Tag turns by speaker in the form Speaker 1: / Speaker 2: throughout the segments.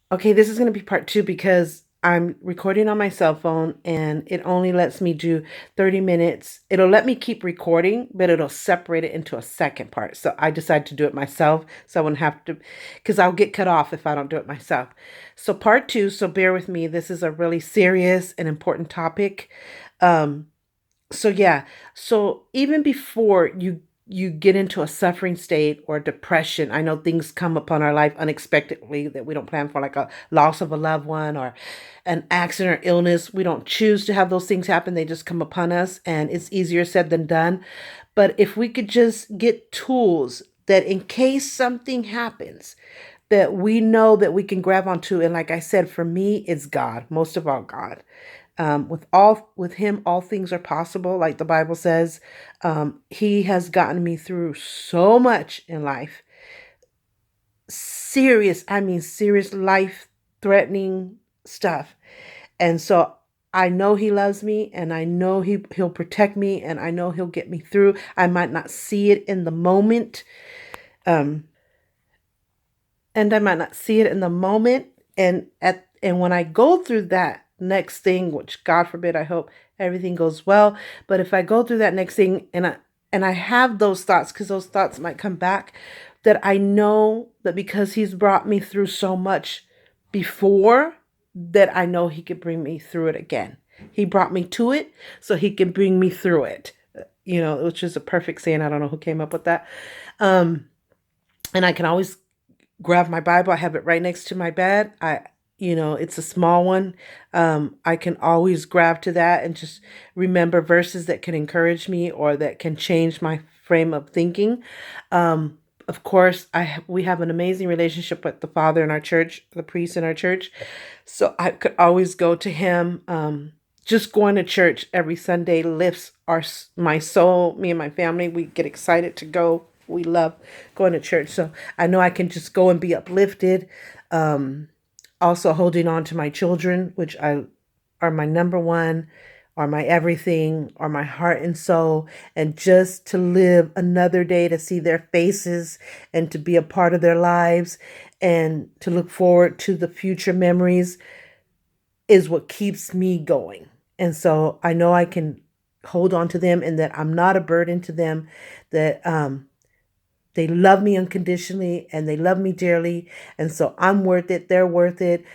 Speaker 1: Okay, this is going to be part two because I'm recording on my cell phone and it only lets me do 30 minutes. It'll let me keep recording, but it'll separate it into a second part. So I decided to do it myself. So I wouldn't have to, because I'll get cut off if I don't do it myself. So part two, so bear with me. This is a really serious and important topic. Um, so yeah, so even before you get into a suffering state or depression, I know things come upon our life unexpectedly that we don't plan for, like a loss of a loved one or an accident or illness. We don't choose to have those things happen. They just come upon us, and it's easier said than done. But if we could just get tools that in case something happens, that we know that we can grab onto. And like I said, for me, it's God, most of all God. With him, all things are possible, like the Bible says. He has gotten me through so much in life. Serious, I mean serious life threatening stuff. And so I know he loves me, and I know he'll protect me, and I know he'll get me through. I might not see it in the moment. Um, and I might not see it in the moment. And when I go through that next thing, which God forbid, I hope everything goes well. But if I go through that next thing and I have those thoughts, because those thoughts might come back, that I know that because he's brought me through so much before, that I know he could bring me through it again. He brought me to it, so he can bring me through it. Which is a perfect saying. I don't know who came up with that. Um, and I can always grab my Bible. I have it right next to my bed. It's a small one. I can always grab to that and just remember verses that can encourage me or that can change my frame of thinking. Of course, we have an amazing relationship with the father in our church, the priest in our church. So I could always go to him. Just going to church every Sunday lifts my soul. Me and my family, we get excited to go. We love going to church. So I know I can just go and be uplifted. Um, Also holding on to my children, which I are my number one, are my everything, are my heart and soul, and just to live another day to see their faces and to be a part of their lives and to look forward to the future memories is what keeps me going. And so I know I can hold on to them and that I'm not a burden to them, that they love me unconditionally and they love me dearly. And so I'm worth it. They're worth it.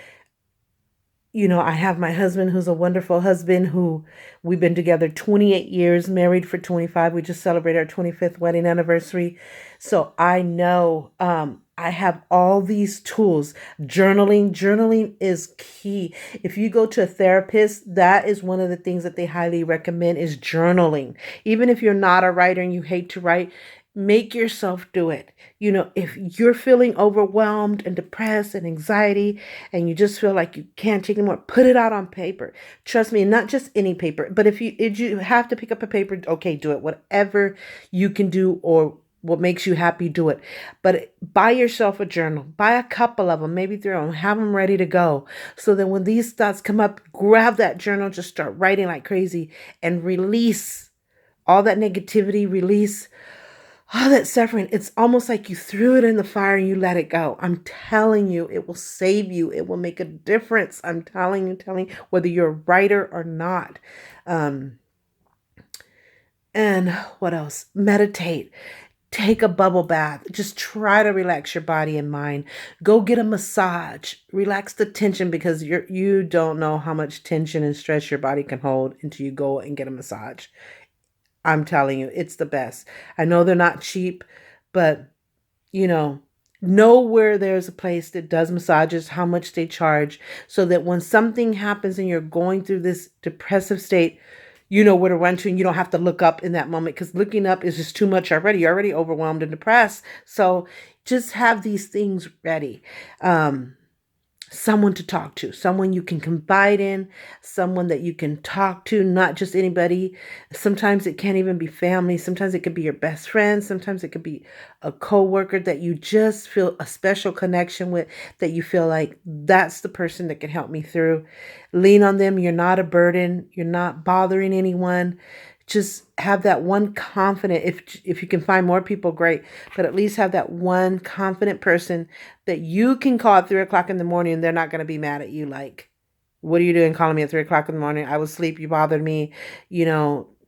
Speaker 1: I have my husband who's a wonderful husband who we've been together 28 years, married for 25. We just celebrated our 25th wedding anniversary. So I know I have all these tools. Journaling is key. If you go to a therapist, that is one of the things that they highly recommend is journaling. Even if you're not a writer and you hate to write, make yourself do it. If you're feeling overwhelmed and depressed and anxiety, and you just feel like you can't take anymore, put it out on paper. Trust me, not just any paper, but if you have to pick up a paper, okay, do it. Whatever you can do or what makes you happy, do it. But buy yourself a journal. Buy a couple of them, maybe 3 of them. Have them ready to go. So that when these thoughts come up, grab that journal, just start writing like crazy and release all that negativity, release all that suffering. It's almost like you threw it in the fire and you let it go. I'm telling you, it will save you. It will make a difference. I'm telling you, whether you're a writer or not. Um, and what else? Meditate. Take a bubble bath. Just try to relax your body and mind. Go get a massage. Relax the tension, because you don't know how much tension and stress your body can hold until you go and get a massage. I'm telling you, it's the best. I know they're not cheap, but you know where there's a place that does massages, how much they charge, so that when something happens and you're going through this depressive state, you know where to run to and you don't have to look up in that moment, because looking up is just too much already. You're already overwhelmed and depressed. So just have these things ready. Someone to talk to, someone you can confide in, someone that you can talk to, not just anybody. Sometimes it can't even be family. Sometimes it could be your best friend. Sometimes it could be a coworker that you just feel a special connection with, that you feel like that's the person that can help me through. Lean on them. You're not a burden. You're not bothering anyone. Just have that one confident, if you can find more people, great, but at least have that one confident person that you can call at 3 o'clock in the morning and they're not going to be mad at you like, what are you doing calling me at 3 o'clock in the morning? I was asleep, you bothered me.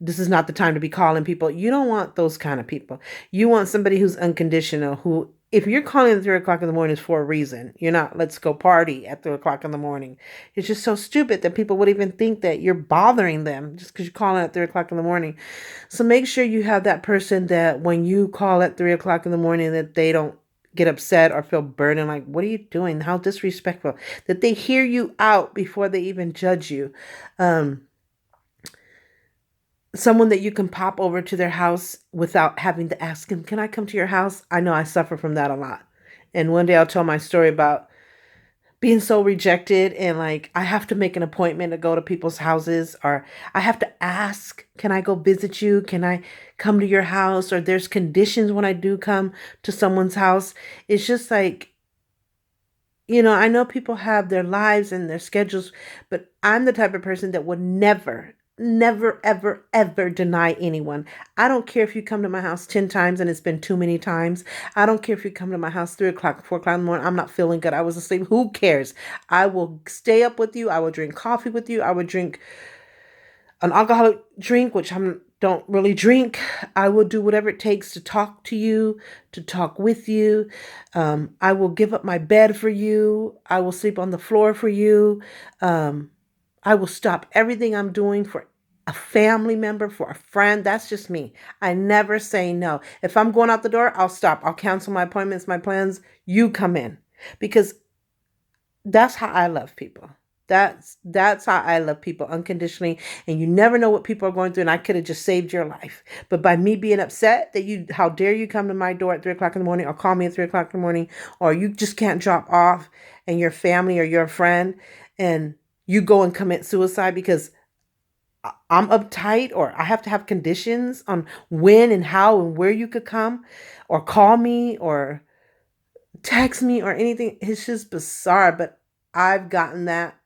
Speaker 1: This is not the time to be calling people. You don't want those kind of people. You want somebody who's unconditional, who, if you're calling at 3 o'clock in the morning, is for a reason. You're not, let's go party at 3 o'clock in the morning. It's just so stupid that people would even think that you're bothering them just because you're calling at 3 o'clock in the morning. So make sure you have that person that when you call at 3 o'clock in the morning, that they don't get upset or feel burdened, like, what are you doing? How disrespectful. That they hear you out before they even judge you. Someone that you can pop over to their house without having to ask them, can I come to your house? I know I suffer from that a lot. And one day I'll tell my story about being so rejected, and like I have to make an appointment to go to people's houses, or I have to ask, can I go visit you? Can I come to your house? Or there's conditions when I do come to someone's house. It's just like, I know people have their lives and their schedules, but I'm the type of person that would never, never, ever, ever deny anyone. I don't care if you come to my house 10 times and it's been too many times. I don't care if you come to my house 3 o'clock, 4 o'clock in the morning. I'm not feeling good. I was asleep. Who cares? I will stay up with you. I will drink coffee with you. I would drink an alcoholic drink, which I don't really drink. I will do whatever it takes to talk to you, to talk with you. I will give up my bed for you. I will sleep on the floor for you. I will stop everything I'm doing for a family member, for a friend. That's just me. I never say no. If I'm going out the door, I'll stop. I'll cancel my appointments, my plans. You come in, because that's how I love people. That's how I love people unconditionally. And you never know what people are going through. And I could have just saved your life. But by me being upset that how dare you come to my door at 3 o'clock in the morning, or call me at 3 o'clock in the morning, or you just can't drop off and your family or your friend, and you go and commit suicide because I'm uptight, or I have to have conditions on when and how and where you could come or call me or text me or anything. It's just bizarre. But I've gotten that.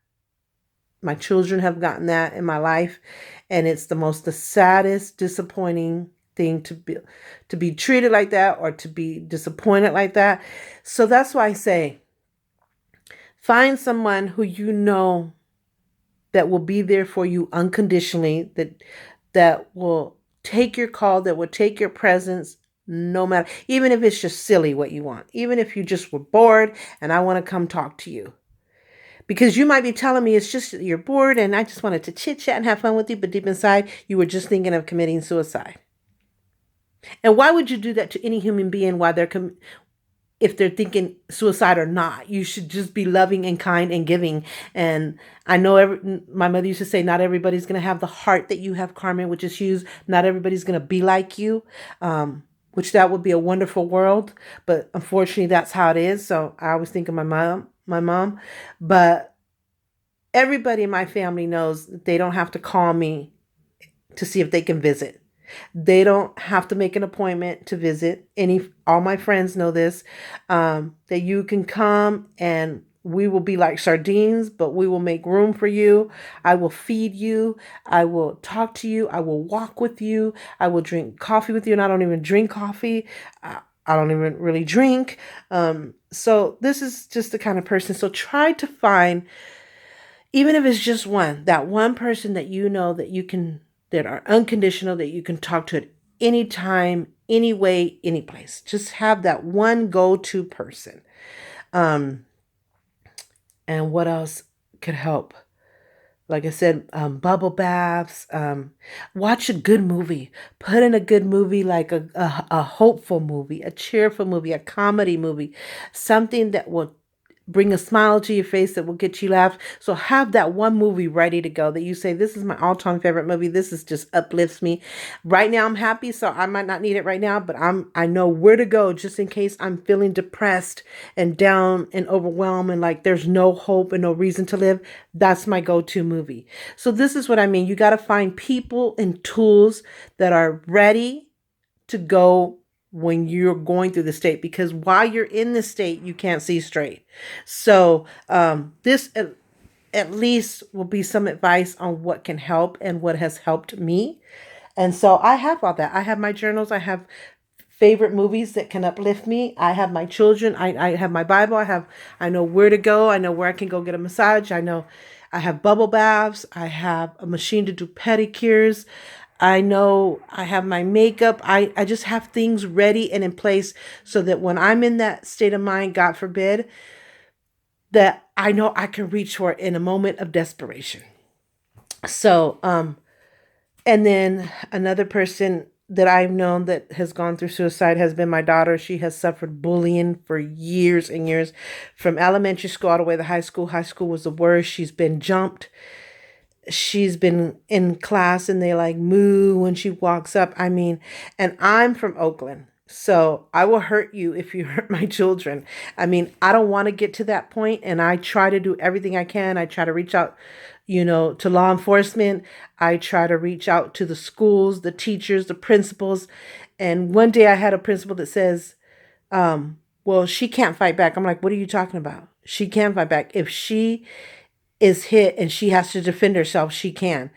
Speaker 1: My children have gotten that in my life. And it's the saddest, disappointing thing to be treated like that, or to be disappointed like that. So that's why I say, find someone who you know that will be there for you unconditionally, that will take your call, that will take your presence, no matter, even if it's just silly what you want, even if you just were bored and I want to come talk to you. Because you might be telling me it's just you're bored and I just wanted to chit chat and have fun with you, but deep inside you were just thinking of committing suicide. And why would you do that to any human being while if they're thinking suicide or not? You should just be loving and kind and giving. And I know my mother used to say, not everybody's going to have the heart that you have, Carmen, which is huge. Not everybody's going to be like you, which that would be a wonderful world. But unfortunately, that's how it is. So I always think of my mom. But everybody in my family knows that they don't have to call me to see if they can visit. They don't have to make an appointment to visit. All my friends know this, that you can come and we will be like sardines, but we will make room for you. I will feed you. I will talk to you. I will walk with you. I will drink coffee with you. And I don't even drink coffee. I don't even really drink. So this is just the kind of person. So try to find, even if it's just that one person that you know that are unconditional, that you can talk to at any time, any way, any place. Just have that one go-to person. And what else could help? Like I said, bubble baths, watch a good movie, put in a good movie, like a hopeful movie, a cheerful movie, a comedy movie, something that will bring a smile to your face, that will get you laugh. So have that one movie ready to go that you say, this is my all-time favorite movie. This is just uplifts me. Right now I'm happy, so I might not need it right now, but I know where to go just in case I'm feeling depressed and down and overwhelmed and like there's no hope and no reason to live. That's my go-to movie. So this is what I mean. You got to find people and tools that are ready to go when you're going through the state, because while you're in the state, you can't see straight. So this at least will be some advice on what can help and what has helped me. And so I have all that. I have my journals. I have favorite movies that can uplift me. I have my children. I have my Bible. I know where to go. I know where I can go get a massage. I know I have bubble baths. I have a machine to do pedicures. I know I have my makeup. I just have things ready and in place so that when I'm in that state of mind, God forbid, that I know I can reach for it in a moment of desperation. So, and then another person that I've known that has gone through suicide has been my daughter. She has suffered bullying for years and years, from elementary school all the way to high school. High school was the worst. She's been jumped. She's been in class and they like moo when she walks up. I mean, and I'm from Oakland. So I will hurt you if you hurt my children. I mean, I don't want to get to that point, and I try to do everything I can. I try to reach out, to law enforcement. I try to reach out to the schools, the teachers, the principals. And one day I had a principal that says, well, she can't fight back. I'm like, what are you talking about? She can fight back. If she is hit and she has to defend herself, she can.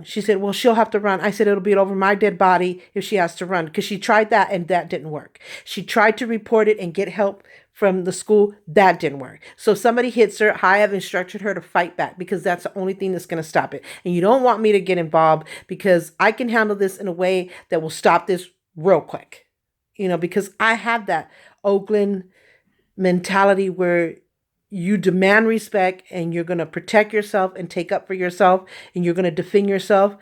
Speaker 1: She said, well, she'll have to run. I said, it'll be over my dead body if she has to run, because she tried that and that didn't work. She tried to report it and get help from the school. That didn't work. So if somebody hits her, I have instructed her to fight back, because that's the only thing that's going to stop it. And you don't want me to get involved, because I can handle this in a way that will stop this real quick, because I have that Oakland mentality where you demand respect and you're going to protect yourself and take up for yourself and you're going to defend yourself,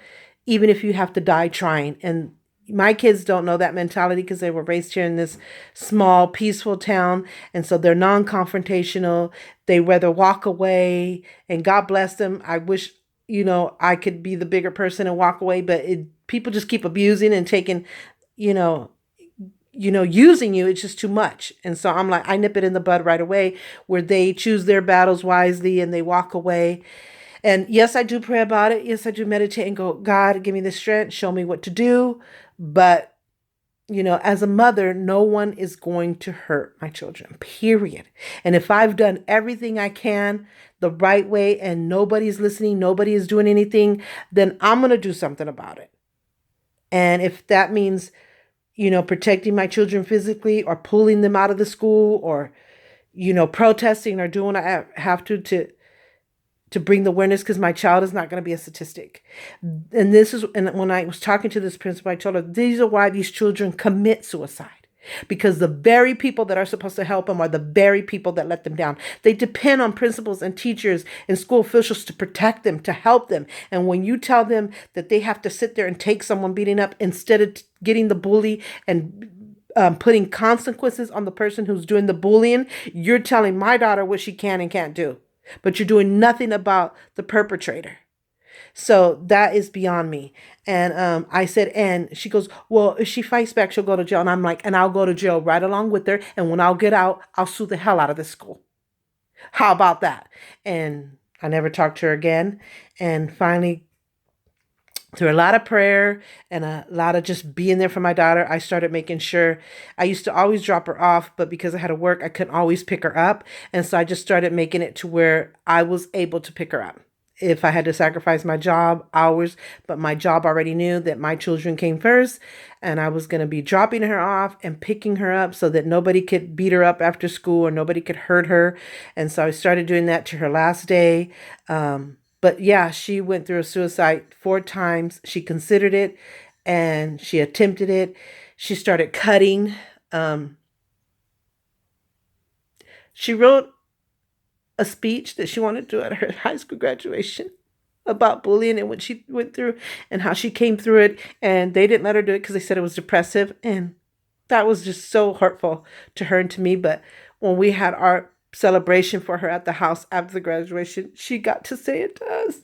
Speaker 1: even if you have to die trying. And my kids don't know that mentality because they were raised here in this small, peaceful town. And so they're non-confrontational. They rather walk away, and God bless them. I wish, I could be the bigger person and walk away, but people just keep abusing and taking, you know, using you. It's just too much. And so I'm like, I nip it in the bud right away, where they choose their battles wisely and they walk away. And yes, I do pray about it. Yes, I do meditate and go, God, give me the strength, show me what to do. But, as a mother, no one is going to hurt my children, period. And if I've done everything I can the right way and nobody's listening, nobody is doing anything, then I'm going to do something about it. And if that means protecting my children physically, or pulling them out of the school, or, protesting, or doing what I have to bring the awareness, because my child is not going to be a statistic. And when I was talking to this principal, I told her, these are why these children commit suicide. Because the very people that are supposed to help them are the very people that let them down. They depend on principals and teachers and school officials to protect them, to help them. And when you tell them that they have to sit there and take someone beating up instead of getting the bully and putting consequences on the person who's doing the bullying, you're telling my daughter what she can and can't do. But you're doing nothing about the perpetrator. So that is beyond me. And I said, and she goes, well, if she fights back, she'll go to jail. And I'm like, and I'll go to jail right along with her. And when I'll get out, I'll sue the hell out of this school. How about that? And I never talked to her again. And finally, through a lot of prayer and a lot of just being there for my daughter, I started making sure. I used to always drop her off, but because I had to work, I couldn't always pick her up. And so I just started making it to where I was able to pick her up. If I had to sacrifice my job hours, but my job already knew that my children came first, and I was going to be dropping her off and picking her up so that nobody could beat her up after school or nobody could hurt her. And so I started doing that to her last day. But yeah, she went through a suicide 4 times. She considered it and she attempted it. She started cutting. She wrote a speech that she wanted to do at her high school graduation about bullying and what she went through and how she came through it. And they didn't let her do it because they said it was depressive. And that was just so hurtful to her and to me. But when we had our celebration for her at the house after the graduation, she got to say it to us.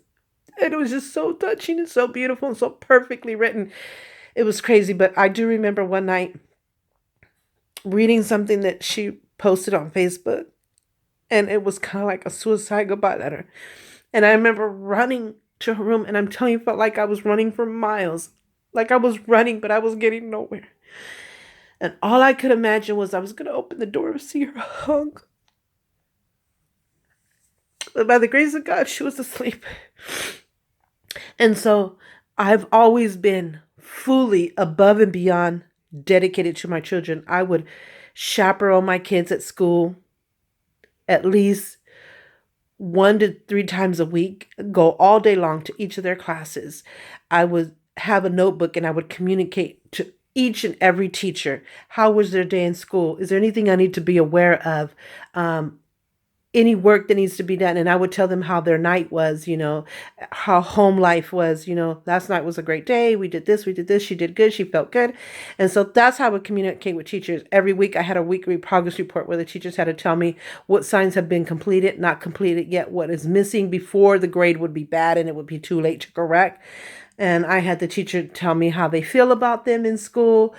Speaker 1: And it was just so touching and so beautiful and so perfectly written. It was crazy. But I do remember one night reading something that she posted on Facebook. And it was kind of like a suicide goodbye letter. And I remember running to her room, and I'm telling you, it felt like I was running for miles. Like I was running, but I was getting nowhere. And all I could imagine was I was going to open the door and see her hung. But by the grace of God, she was asleep. And so I've always been fully above and beyond dedicated to my children. I would chaperone my kids at school at least 1 to 3 times a week, go all day long to each of their classes. I would have a notebook and I would communicate to each and every teacher. How was their day in school? Is there anything I need to be aware of? Any work that needs to be done? And I would tell them how their night was, how home life was, last night was a great day. We did this, she did good, she felt good. And so that's how I would communicate with teachers. Every week I had a weekly progress report where the teachers had to tell me what signs have been completed, not completed yet, what is missing before the grade would be bad and it would be too late to correct. And I had the teacher tell me how they feel about them in school.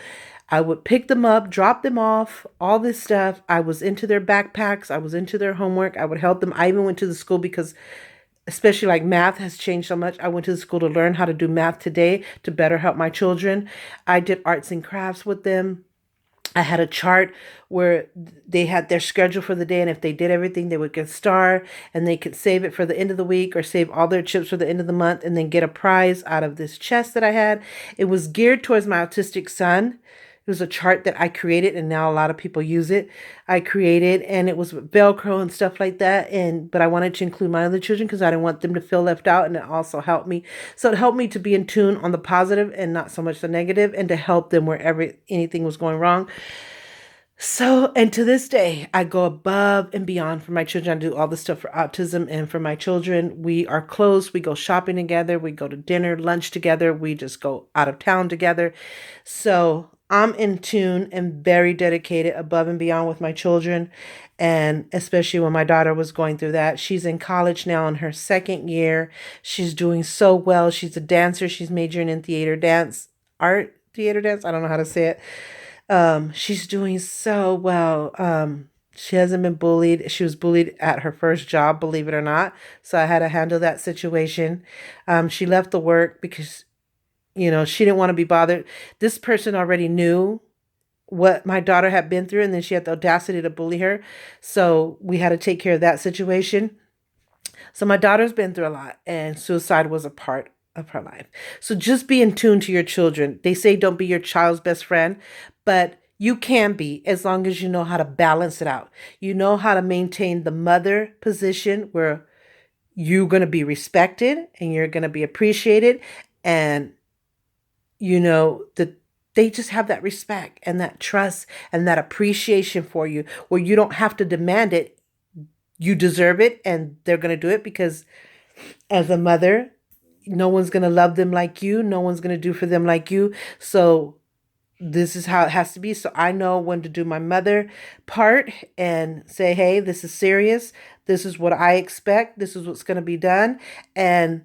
Speaker 1: I would pick them up, drop them off, all this stuff. I was into their backpacks. I was into their homework. I would help them. I even went to the school because, especially like math has changed so much. I went to the school to learn how to do math today to better help my children. I did arts and crafts with them. I had a chart where they had their schedule for the day, and if they did everything, they would get a star, and they could save it for the end of the week or save all their chips for the end of the month and then get a prize out of this chest that I had. It was geared towards my autistic son. It was a chart that I created, and now a lot of people use it. I created, and it was with Velcro and stuff like that. But I wanted to include my other children because I didn't want them to feel left out, and it also helped me. So it helped me to be in tune on the positive and not so much the negative, and to help them wherever anything was going wrong. So, and to this day, I go above and beyond for my children. I do all the stuff for autism and for my children. We are close. We go shopping together. We go to dinner, lunch together. We just go out of town together. So I'm in tune and very dedicated above and beyond with my children. And especially when my daughter was going through that. She's in college now in her second year. She's doing so well. She's a dancer. She's majoring in theater dance, theater dance. I don't know how to say it. She's doing so well. She hasn't been bullied. She was bullied at her first job, believe it or not. So I had to handle that situation. She left the work because, she didn't want to be bothered. This person already knew what my daughter had been through, and then she had the audacity to bully her. So we had to take care of that situation. So my daughter's been through a lot, and suicide was a part of her life. So just be in tune to your children. They say don't be your child's best friend, but you can be, as long as you know how to balance it out. You know how to maintain the mother position where you're going to be respected and you're going to be appreciated, and that they just have that respect and that trust and that appreciation for you, where you don't have to demand it. You deserve it, and they're going to do it because as a mother, no one's going to love them like you. No one's going to do for them like you. So this is how it has to be. So I know when to do my mother part and say, hey, this is serious. This is what I expect. This is what's going to be done. And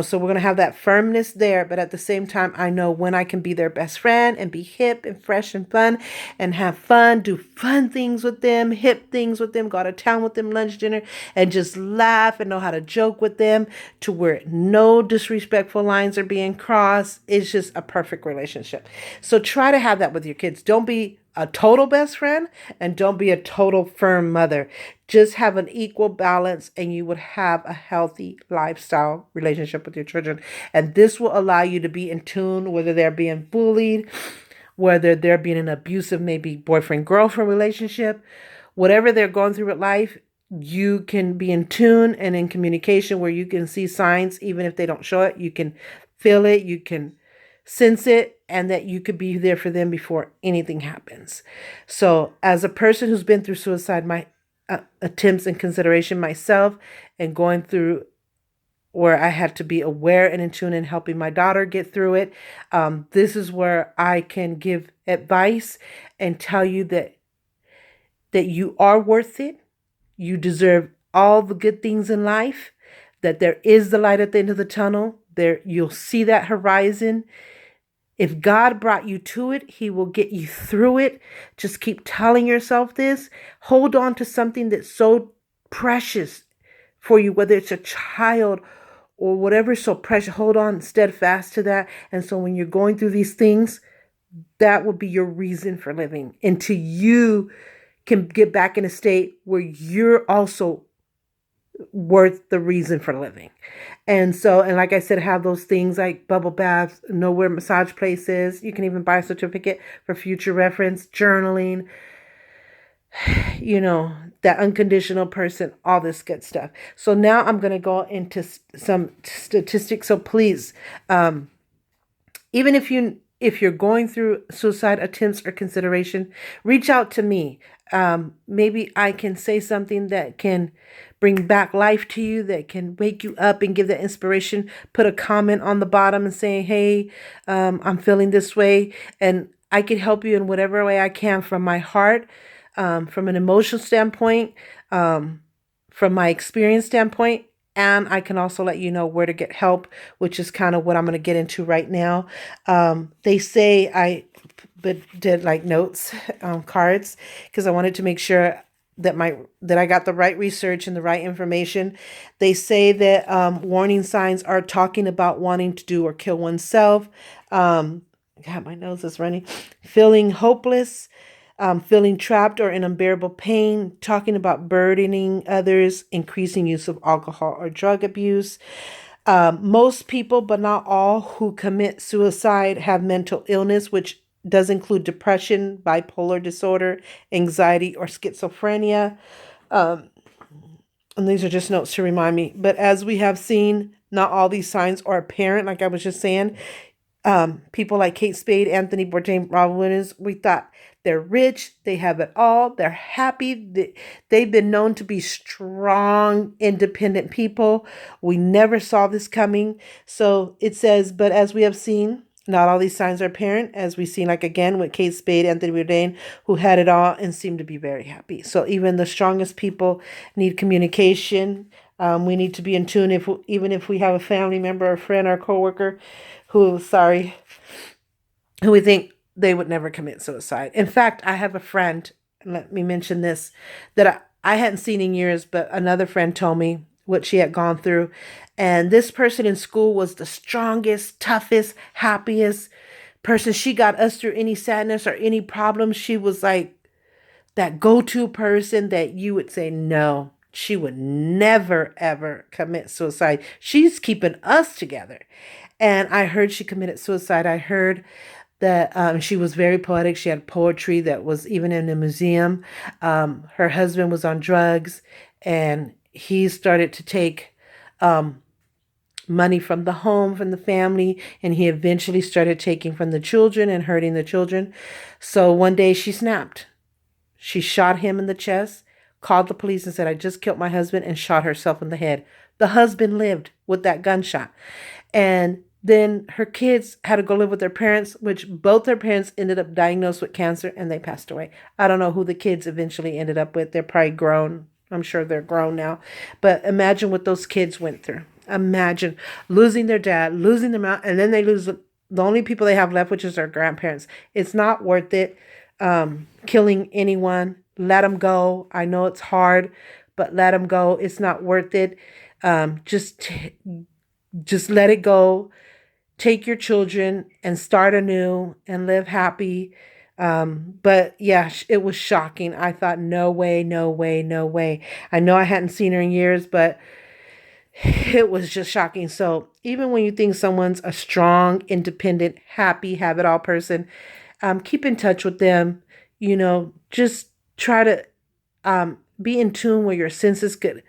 Speaker 1: so we're going to have that firmness there. But at the same time, I know when I can be their best friend and be hip and fresh and fun and have fun, do fun things with them, hip things with them, go out of town with them, lunch, dinner, and just laugh and know how to joke with them to where no disrespectful lines are being crossed. It's just a perfect relationship. So try to have that with your kids. Don't be a total best friend and don't be a total firm mother. Just have an equal balance, and you would have a healthy lifestyle relationship with your children. And this will allow you to be in tune, whether they're being bullied, whether they're being an abusive, maybe boyfriend-girlfriend relationship, whatever they're going through with life. You can be in tune and in communication where you can see signs, even if they don't show it. You can feel it, you can sense it, and that you could be there for them before anything happens. So as a person who's been through suicide, my attempts and consideration myself, and going through where I had to be aware and in tune and helping my daughter get through it, this is where I can give advice and tell you that you are worth it. You deserve all the good things in life, that there is the light at the end of the tunnel. There, you'll see that horizon. If God brought you to it, He will get you through it. Just keep telling yourself this. Hold on to something that's so precious for you, whether it's a child or whatever is so precious. Hold on steadfast to that. And so when you're going through these things, that will be your reason for living until you can get back in a state where you're also worth the reason for living. And so, and like I said, have those things like bubble baths, know where massage places. You can even buy a certificate for future reference, journaling, you know, that unconditional person, all this good stuff. So now I'm going to go into some statistics. So please, even if you're going through suicide attempts or consideration, reach out to me. Maybe I can say something that can bring back life to you, that can wake you up and give that inspiration. Put a comment on the bottom and say, hey, I'm feeling this way. And I can help you in whatever way I can from my heart, from an emotional standpoint, um, from my experience standpoint. And I can also let you know where to get help, which is kind of what I'm going to get into right now. They say but did like notes, cards, because I wanted to make sure that I got the right research and the right information. They say that warning signs are talking about wanting to do or kill oneself. God, my nose is running. Feeling hopeless, feeling trapped or in unbearable pain, talking about burdening others, increasing use of alcohol or drug abuse. Most people, but not all, who commit suicide have mental illness, which does include depression, bipolar disorder, anxiety, or schizophrenia. Um, and these are just notes to remind me. But as we have seen, not all these signs are apparent, like I was just saying. People like Kate Spade, Anthony Bourdain, Robin Williams, we thought they're rich, they have it all, they're happy. They've been known to be strong, independent people. We never saw this coming. So it says, but as we have seen, not all these signs are apparent, as we've seen, like again with Kate Spade, Anthony Bourdain, who had it all and seemed to be very happy. So even the strongest people need communication. We need to be in tune even if we have a family member, a friend, or a coworker who we think they would never commit suicide. In fact, I have a friend, let me mention this, that I hadn't seen in years, but another friend told me what she had gone through. And this person in school was the strongest, toughest, happiest person. She got us through any sadness or any problems. She was like that go-to person that you would say, no, she would never, ever commit suicide. She's keeping us together. And I heard she committed suicide. I heard that she was very poetic. She had poetry that was even in a museum. Her husband was on drugs, and he started to take money from the home, from the family, and he eventually started taking from the children and hurting the children. So one day she snapped. She shot him in the chest, called the police and said, I just killed my husband, and shot herself in the head. The husband lived with that gunshot. And then her kids had to go live with their parents, which both their parents ended up diagnosed with cancer and they passed away. I don't know who the kids eventually ended up with. They're probably grown. I'm sure they're grown now. But imagine what those kids went through. Imagine losing their dad, losing their mom, and then they lose the only people they have left, which is their grandparents. It's not worth it. Killing anyone. Let them go. I know it's hard, but let them go. It's not worth it. Just let it go. Take your children and start anew and live happy. But yeah, it was shocking. I thought, no way, no way, no way. I know I hadn't seen her in years, but it was just shocking. So even when you think someone's a strong, independent, happy, have it all person, keep in touch with them. Just try to be in tune where your senses could,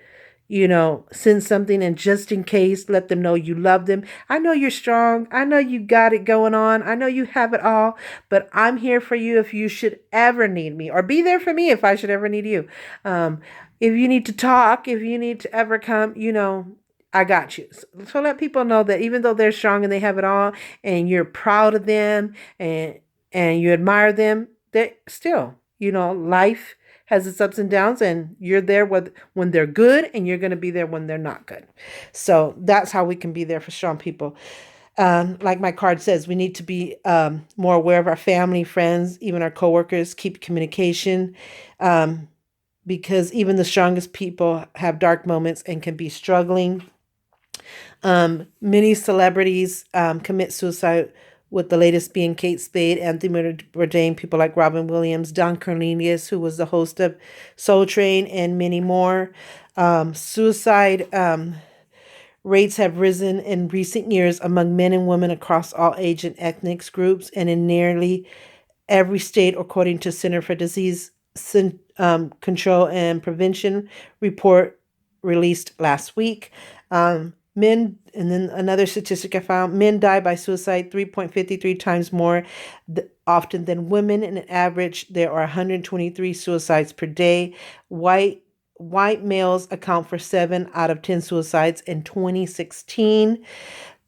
Speaker 1: sense something, and just in case, let them know you love them. I know you're strong. I know you got it going on. I know you have it all, but I'm here for you if you should ever need me, or be there for me if I should ever need you. If you need to talk, if you need to ever come, I got you. So let people know that even though they're strong and they have it all, and you're proud of them, and you admire them, they still, life has its ups and downs, and you're there when they're good, and you're going to be there when they're not good. So that's how we can be there for strong people. Like my card says, we need to be more aware of our family, friends, even our coworkers. Keep communication, because even the strongest people have dark moments and can be struggling. Many celebrities commit suicide with the latest being Kate Spade, Anthony Bourdain, people like Robin Williams, Don Cornelius, who was the host of Soul Train, and many more. Suicide rates have risen in recent years among men and women across all age and ethnic groups and in nearly every state, according to Center for Disease Control and Prevention report released last week. Men, and then another statistic I found, men die by suicide 3.53 times more often than women. In an average, there are 123 suicides per day. White males account for 7 out of 10 suicides in 2016.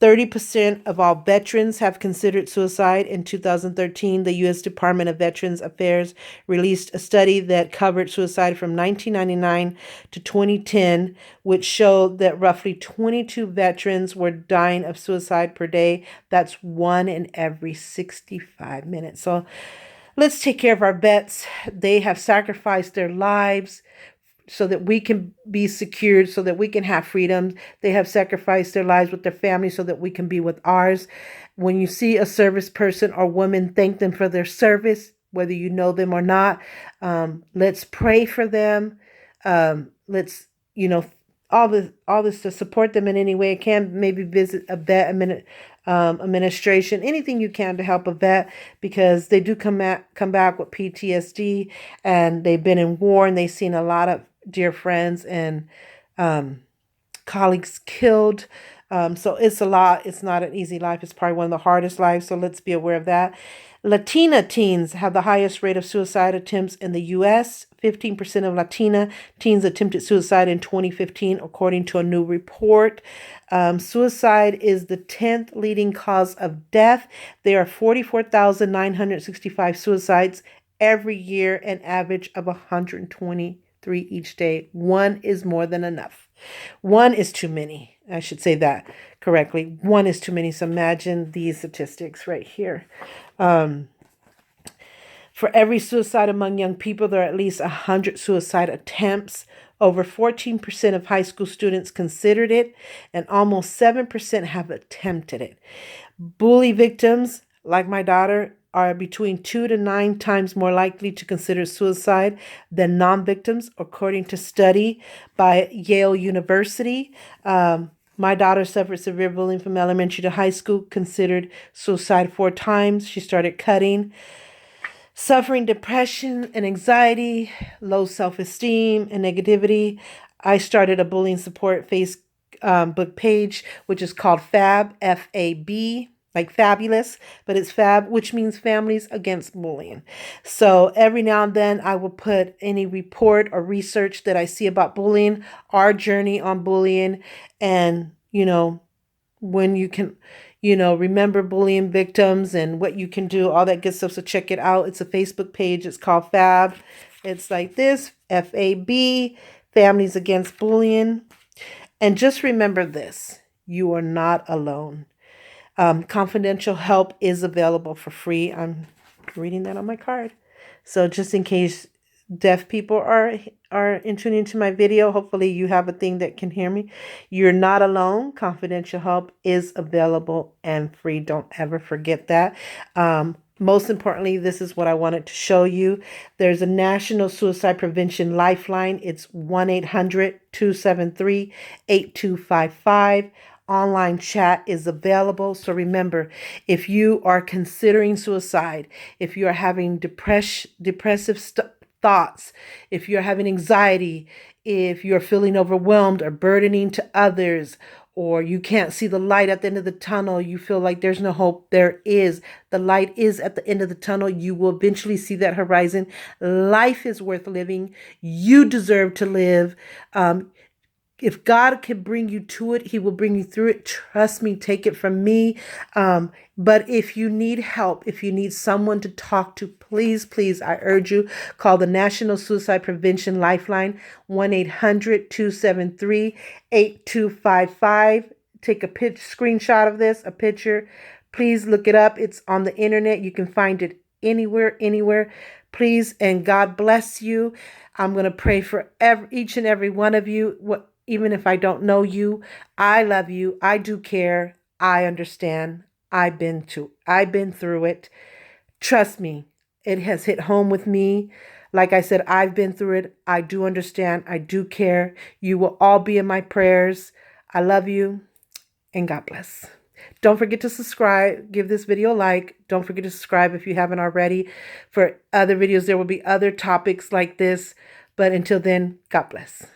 Speaker 1: 30% of all veterans have considered suicide. In 2013, the U.S. Department of Veterans Affairs released a study that covered suicide from 1999 to 2010, which showed that roughly 22 veterans were dying of suicide per day. That's 1 in every 65 minutes. So let's take care of our vets. They have sacrificed their lives so that we can be secured, so that we can have freedom. They have sacrificed their lives with their families so that we can be with ours. When you see a service person or woman, thank them for their service, whether you know them or not. Let's pray for them. Let's, all this to support them in any way it can. Maybe visit a vet administration, anything you can to help a vet, because they do come back with PTSD, and they've been in war, and they've seen a lot of dear friends and colleagues killed. So it's a lot. It's not an easy life. It's probably one of the hardest lives. So let's be aware of that. Latina teens have the highest rate of suicide attempts in the U.S. 15% of Latina teens attempted suicide in 2015, according to a new report. Suicide is the 10th leading cause of death. There are 44,965 suicides every year, an average of 123 each day. One is more than enough. One is too many. I should say that correctly. One is too many. So imagine these statistics right here. For every suicide among young people, there are at least 100 suicide attempts. Over 14% of high school students considered it, and almost 7% have attempted it. Bully victims, like my daughter, are between 2 to 9 times more likely to consider suicide than non-victims, according to study by Yale University. My daughter suffered severe bullying from elementary to high school, considered suicide 4 times. She started cutting. Suffering depression and anxiety, low self-esteem and negativity. I started a bullying support Facebook page, which is called FAB, F-A-B, like fabulous, but it's FAB, which means Families Against Bullying. So every now and then I will put any report or research that I see about bullying, our journey on bullying, and, when you can, remember bullying victims and what you can do, all that good stuff. So check it out. It's a Facebook page. It's called FAB. It's like this, FAB, Families Against Bullying. And just remember this, you are not alone. Confidential help is available for free. I'm reading that on my card. So just in case deaf people are tuning into my video, hopefully you have a thing that can hear me. You're not alone. Confidential help is available and free. Don't ever forget that. Most importantly, this is what I wanted to show you. There's a National Suicide Prevention Lifeline. It's 1-800-273-8255. Online chat is available. So remember, if you are considering suicide, if you are having depressive thoughts, if you're having anxiety, if you're feeling overwhelmed or burdening to others, or you can't see the light at the end of the tunnel, you feel like there's no hope, there is. The light is at the end of the tunnel. You will eventually see that horizon. Life is worth living. You deserve to live. If God can bring you to it, He will bring you through it. Trust me, take it from me. But if you need help, if you need someone to talk to, please, I urge you, call the National Suicide Prevention Lifeline, 1-800-273-8255. Take a screenshot of this, a picture. Please look it up. It's on the internet. You can find it anywhere. Please, and God bless you. I'm going to pray for each and every one of you. Even if I don't know you, I love you. I do care. I understand. I've been through it. Trust me, it has hit home with me. Like I said, I've been through it. I do understand. I do care. You will all be in my prayers. I love you and God bless. Don't forget to subscribe. Give this video a like. Don't forget to subscribe if you haven't already. For other videos, there will be other topics like this. But until then, God bless.